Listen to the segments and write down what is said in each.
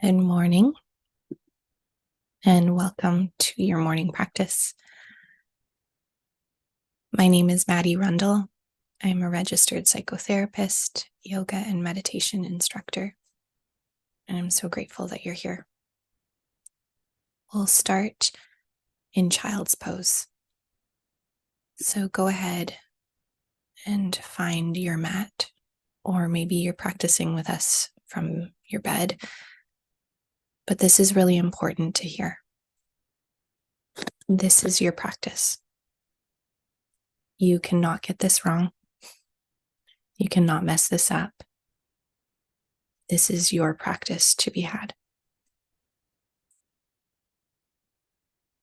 Good morning, and welcome to your morning practice. My name is Maddie Rundle. I'm a registered psychotherapist, yoga, and meditation instructor, and I'm so grateful that you're here. We'll start in child's pose. So go ahead and find your mat, or maybe you're practicing with us from your bed, but this is really important to hear. This is your practice. You cannot get this wrong. You cannot mess this up. This is your practice to be had.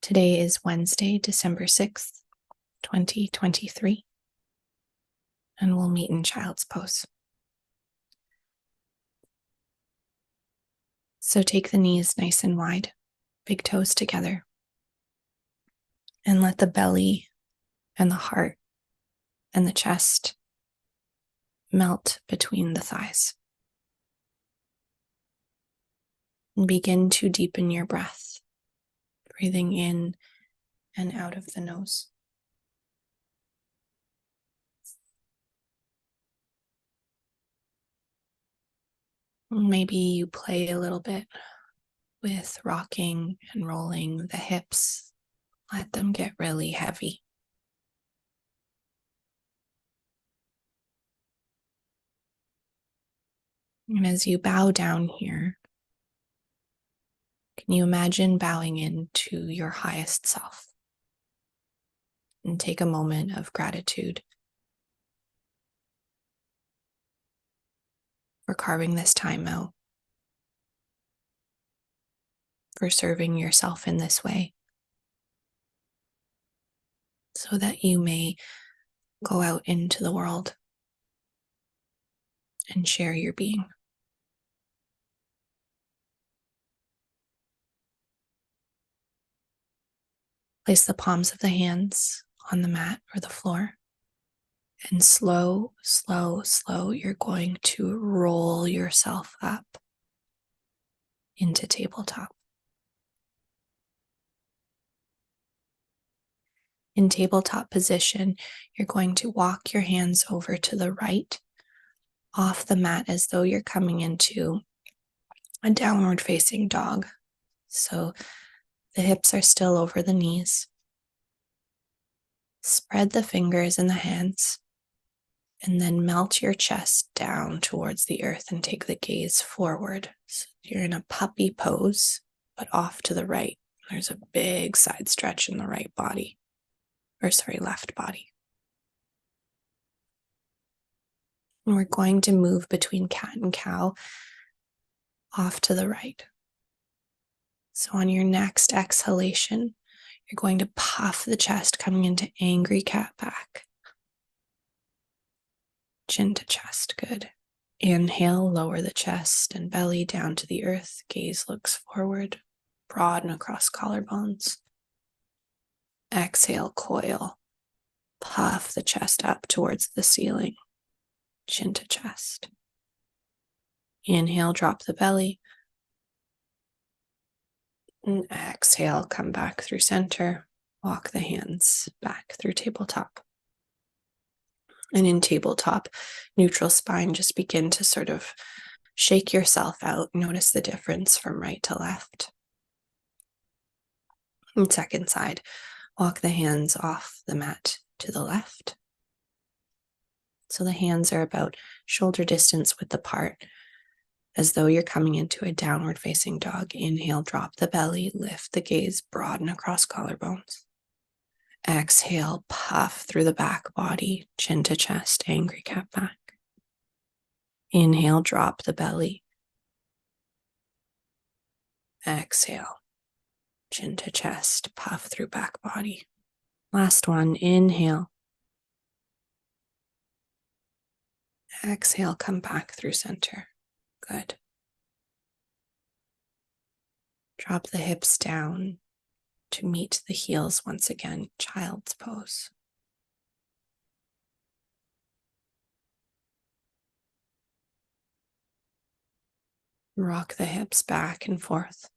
Today is Wednesday, December 6th, 2023, and we'll meet in child's pose. So take the knees nice and wide, big toes together, and let the belly and the heart and the chest melt between the thighs. And begin to deepen your breath, breathing in and out of the nose. Maybe you play a little bit with rocking and rolling the hips. Let them get really heavy. And as you bow down here, can you imagine bowing into your highest self? And take a moment of gratitude for carving this time out, for serving yourself in this way, so that you may go out into the world and share your being. Place the palms of the hands on the mat or the floor, and slow, you're going to roll yourself up into tabletop. In tabletop position, you're going to walk your hands over to the right off the mat as though you're coming into a downward facing dog. So the hips are still over the knees. Spread the fingers and the hands, and then melt your chest down towards the earth and take the gaze forward. So you're in a puppy pose, but off to the right. There's a big side stretch in the left body. And we're going to move between cat and cow off to the right. So on your next exhalation, you're going to puff the chest, coming into angry cat back. Chin to chest, good. Inhale, lower the chest and belly down to the earth. Gaze looks forward, broaden across collarbones. Exhale, coil. Puff the chest up towards the ceiling. Chin to chest. Inhale, drop the belly. And exhale, come back through center. Walk the hands back through tabletop. And in tabletop, neutral spine, just begin to sort of shake yourself out. Notice the difference from right to left. And second side, walk the hands off the mat to the left. So the hands are about shoulder distance width apart, as though you're coming into a downward facing dog. Inhale, drop the belly, lift the gaze, broaden across collarbones. Exhale, puff through the back body, chin to chest, angry cat back. Inhale, drop the belly. Exhale, chin to chest, puff through back body. Last one, inhale. Exhale, come back through center. Good. Drop the hips down to meet the heels once again, child's pose. Rock the hips back and forth.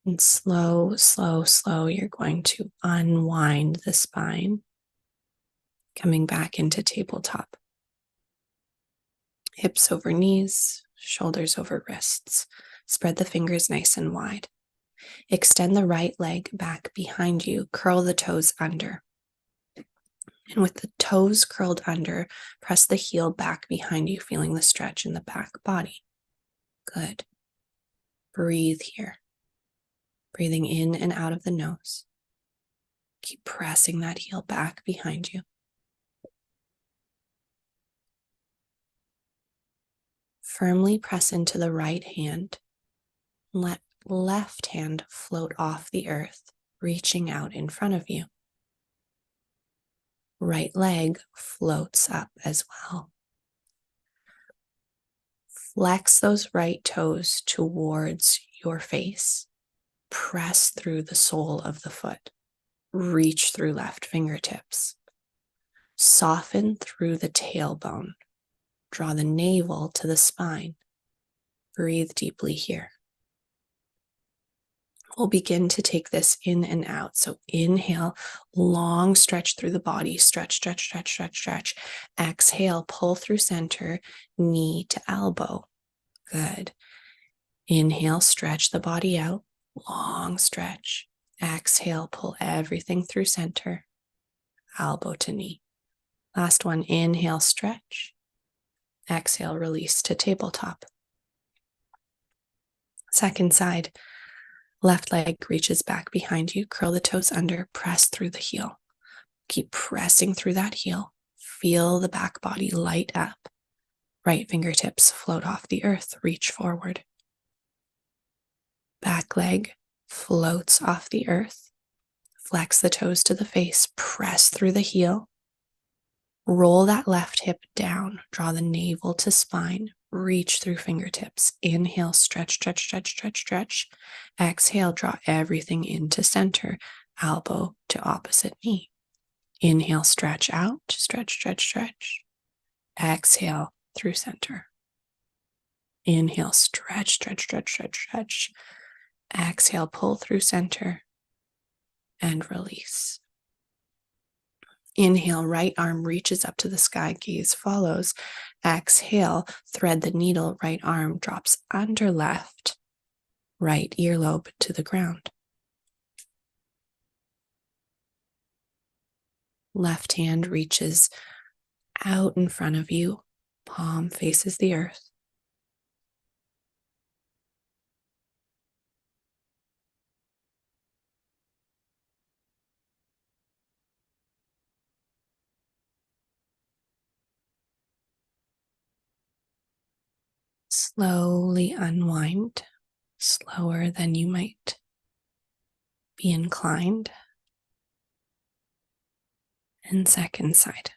And slow, slow, slow, you're going to unwind the spine, coming back into tabletop. Hips over knees, shoulders over wrists. Spread the fingers nice and wide. Extend the right leg back behind you. Curl the toes under. And with the toes curled under, press the heel back behind you, feeling the stretch in the back body. Good. Breathe here. Breathing in and out of the nose. Keep pressing that heel back behind you. Firmly press into the right hand. Let left hand float off the earth, reaching out in front of you. Right leg floats up as well. Flex those right toes towards your face. Press through the sole of the foot. Reach through left fingertips. Soften through the tailbone. Draw the navel to the spine. Breathe deeply here. We'll begin to take this in and out. So inhale, long stretch through the body. Stretch, stretch, stretch, stretch, stretch. Exhale, pull through center, knee to elbow. Good. Inhale, stretch the body out. Long stretch. Exhale, pull everything through center, elbow to knee. Last one, inhale, stretch. Exhale, release to tabletop. Second side, left leg reaches back behind you. Curl the toes under, press through the heel. Keep pressing through that heel. Feel the back body light up. Right fingertips float off the earth, reach forward. Back leg floats off the earth. Flex the toes to the face, press through the heel. Roll that left hip down, draw the navel to spine, reach through fingertips. Inhale, stretch, stretch, stretch, stretch, stretch. Exhale, draw everything into center, elbow to opposite knee. Inhale, stretch out, stretch, stretch, stretch. Exhale through center. Inhale, stretch, stretch, stretch, stretch, stretch. Exhale, pull through center and release. Inhale, right arm reaches up to the sky, gaze follows. Exhale, thread the needle, right arm drops under left, right earlobe to the ground. Left hand reaches out in front of you, palm faces the earth. Slowly unwind, slower than you might be inclined. And second side.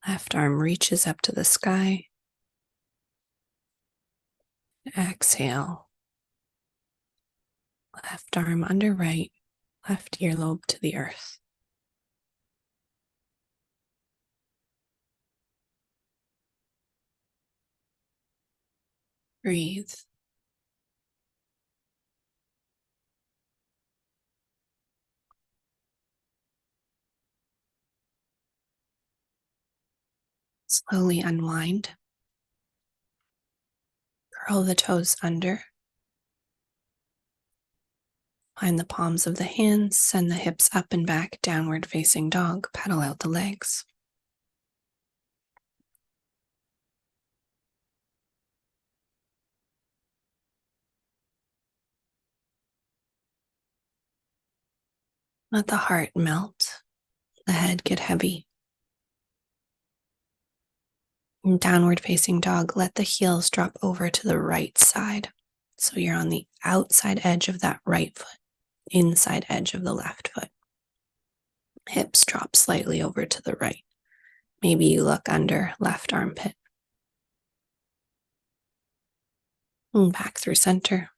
Left arm reaches up to the sky. Exhale. Left arm under right, left earlobe to the earth. Breathe. Slowly unwind. Curl the toes under. Find the palms of the hands, send the hips up and back, downward facing dog, pedal out the legs. Let the heart melt, the head get heavy. In downward facing dog, let the heels drop over to the right side. So you're on the outside edge of that right foot, inside edge of the left foot. Hips drop slightly over to the right. Maybe you look under left armpit. And back through center.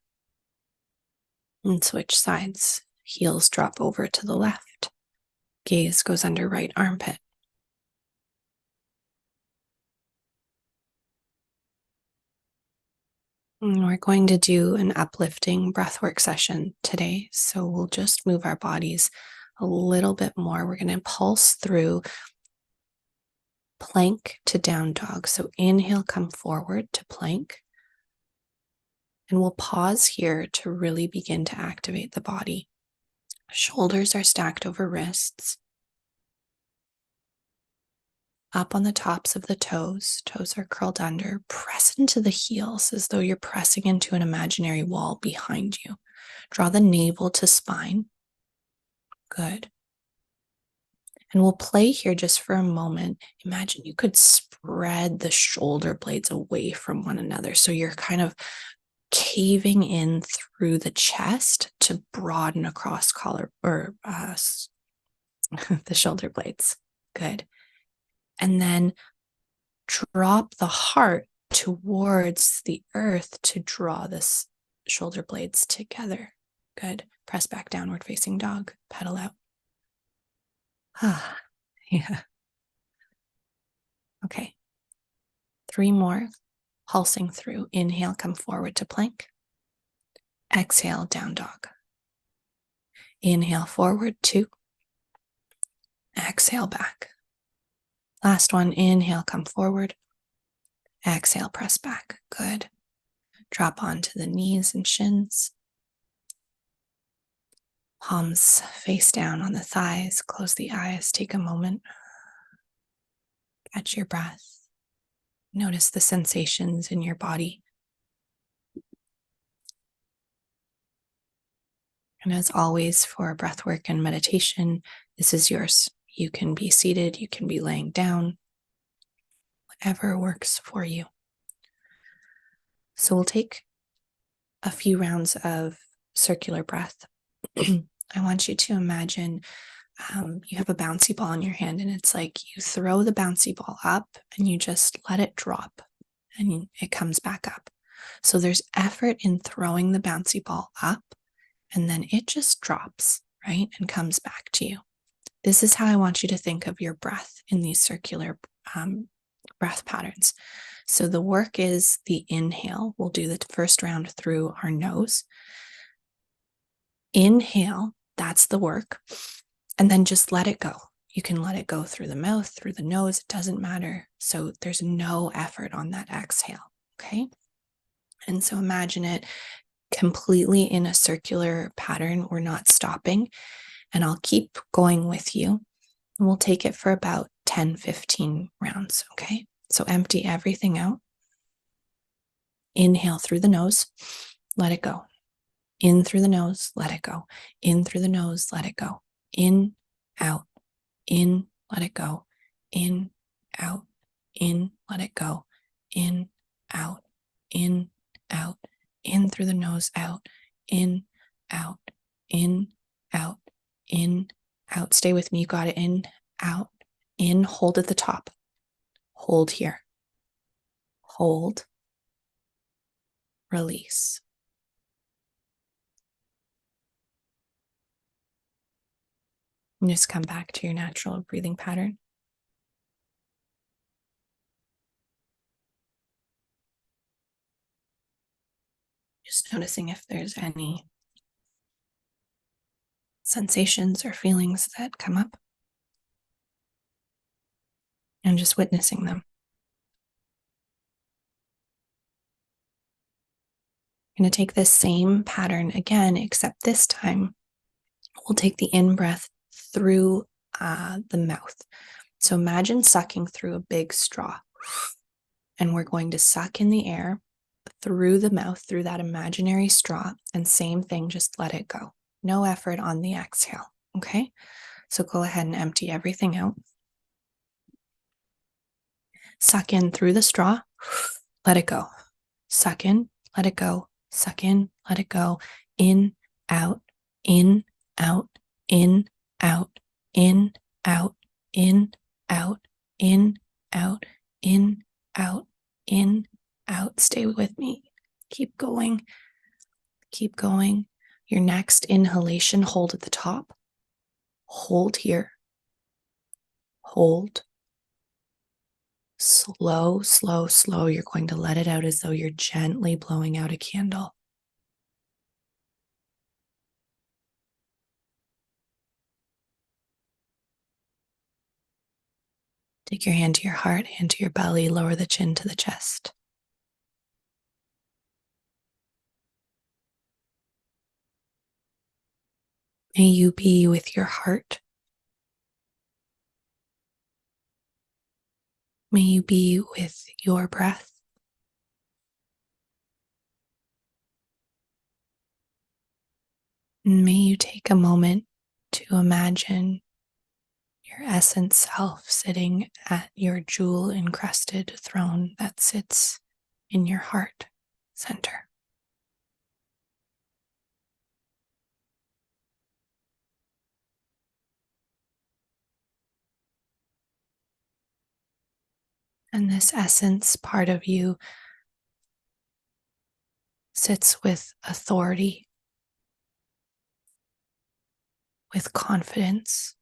And switch sides. Heels drop over to the left. Gaze goes under right armpit. We're going to do an uplifting breathwork session today. So we'll just move our bodies a little bit more. We're going to pulse through plank to down dog. So inhale, come forward to plank. And we'll pause here to really begin to activate the body. Shoulders are stacked over wrists. Up on the tops of the toes. Toes are curled under. Press into the heels as though you're pressing into an imaginary wall behind you. Draw the navel to spine. Good. And we'll play here just for a moment. Imagine you could spread the shoulder blades away from one another. So you're kind of caving in through the chest to broaden across collar or the shoulder blades. Good. And then drop the heart towards the earth to draw this shoulder blades together. Good. Press back downward facing dog. Pedal out. Yeah. Okay. 3 more. Pulsing through. Inhale, come forward to plank. Exhale, down dog. Inhale forward, 2. Exhale back. Last one. Inhale, come forward. Exhale, press back. Good. Drop onto the knees and shins. Palms face down on the thighs. Close the eyes. Take a moment. Catch your breath. Notice the sensations in your body. And as always, for breathwork and meditation, this is yours. You can be seated, you can be laying down, whatever works for you. So we'll take a few rounds of circular breath. I want you to imagine you have a bouncy ball in your hand, and it's like you throw the bouncy ball up and you just let it drop and it comes back up. So there's effort in throwing the bouncy ball up, and then it just drops, right? And comes back to you. This is how I want you to think of your breath in these circular breath patterns. So the work is the inhale. We'll do the first round through our nose. Inhale, that's the work. And then just let it go. You can let it go through the mouth, through the nose, it doesn't matter. So there's no effort on that exhale, okay? And so imagine it completely in a circular pattern. We're not stopping. And I'll keep going with you. And we'll take it for about 10, 15 rounds, okay? So empty everything out. Inhale through the nose, let it go. In through the nose, let it go. In through the nose, let it go. In, out, in, let it go. In, out, in, let it go. In, out, in, out, in through the nose, out, in, out, in, out, in, out. Stay with me. You got it. In, out, in, hold at the top. Hold here. Hold. Release. And just come back to your natural breathing pattern. Just noticing if there's any sensations or feelings that come up. And just witnessing them. I'm going to take this same pattern again, except this time we'll take the in-breath through the mouth. So imagine sucking through a big straw. And we're going to suck in the air through the mouth, through that imaginary straw. And same thing, just let it go. No effort on the exhale, okay? So go ahead and empty everything out. Suck in through the straw, let it go. Suck in, let it go. Suck in, let it go. In, out, in, out, in, out, in, out, in, out, in, out, in, out, in, out. Stay with me. Keep going. Keep going. Your next inhalation, hold at the top. Hold here. Hold. Slow, slow, slow. You're going to let it out as though you're gently blowing out a candle. Take your hand to your heart, hand to your belly, lower the chin to the chest. May you be with your heart. May you be with your breath. And may you take a moment to imagine your essence self sitting at your jewel encrusted throne that sits in your heart center. And this essence part of you sits with authority, with confidence,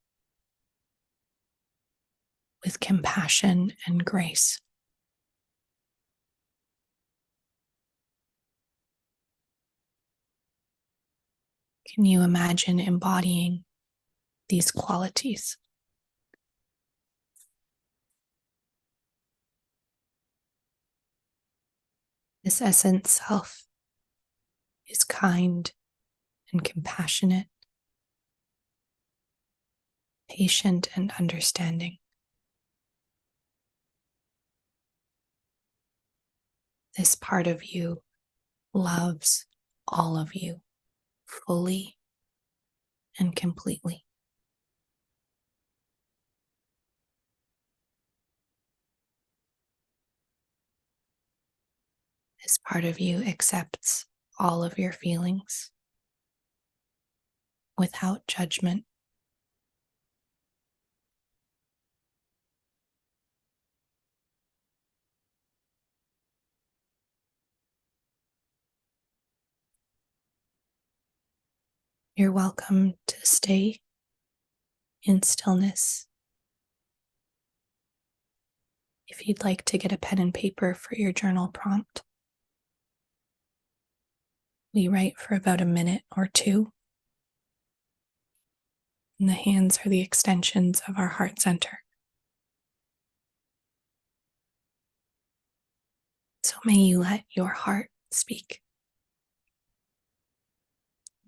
with compassion and grace. Can you imagine embodying these qualities? This essence self is kind and compassionate, patient and understanding. This part of you loves all of you fully and completely. This part of you accepts all of your feelings without judgment. You're welcome to stay in stillness. If you'd like to get a pen and paper for your journal prompt, we write for about a minute or two. And the hands are the extensions of our heart center. So may you let your heart speak.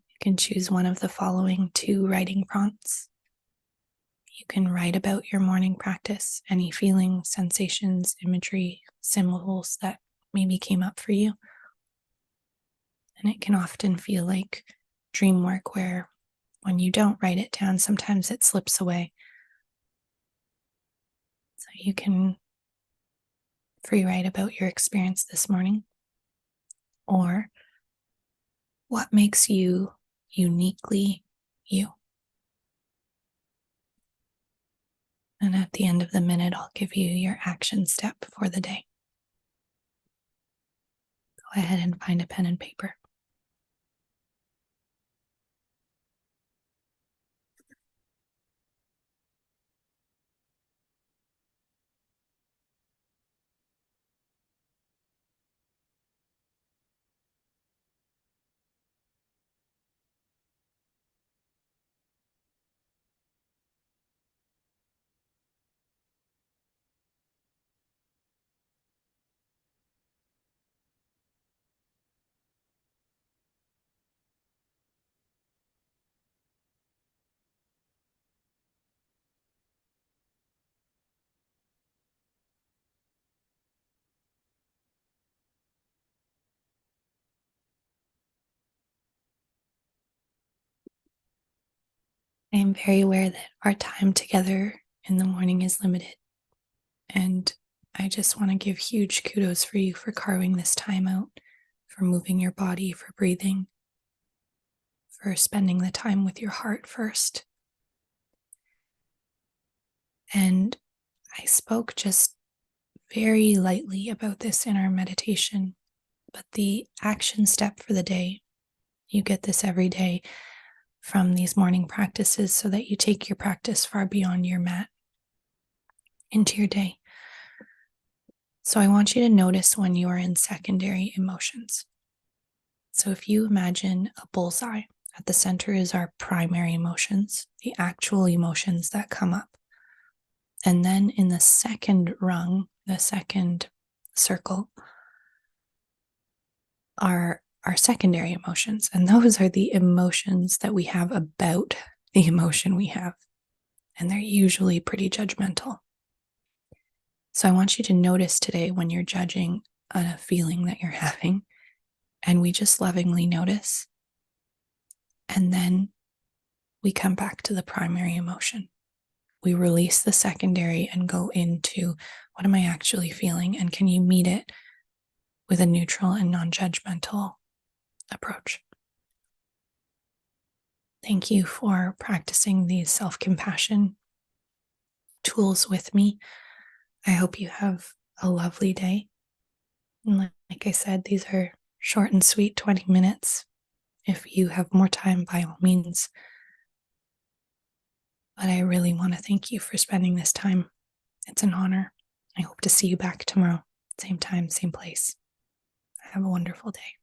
You can choose one of the following two writing prompts. You can write about your morning practice, any feelings, sensations, imagery, symbols that maybe came up for you. And it can often feel like dream work where when you don't write it down, sometimes it slips away. So you can free write about your experience this morning, or what makes you uniquely you. And at the end of the minute, I'll give you your action step for the day. Go ahead and find a pen and paper. I am very aware that our time together in the morning is limited. And I just want to give huge kudos for you for carving this time out, for moving your body, for breathing, for spending the time with your heart first. And I spoke just very lightly about this in our meditation, but the action step for the day, you get this every day from these morning practices so that you take your practice far beyond your mat into your day. So I want you to notice when you are in secondary emotions. So if you imagine a bullseye, at the center is our primary emotions, the actual emotions that come up. And then in the second rung, the second circle, are our secondary emotions. And those are the emotions that we have about the emotion we have. And they're usually pretty judgmental. So I want you to notice today when you're judging a feeling that you're having, and we just lovingly notice. And then we come back to the primary emotion. We release the secondary and go into what am I actually feeling? And can you meet it with a neutral and non judgmental approach? Thank you for practicing these self compassion tools with me. I hope you have a lovely day. And like I said, these are short and sweet 20 minutes. If you have more time, by all means. But I really want to thank you for spending this time. It's an honor. I hope to see you back tomorrow, same time, same place. Have a wonderful day.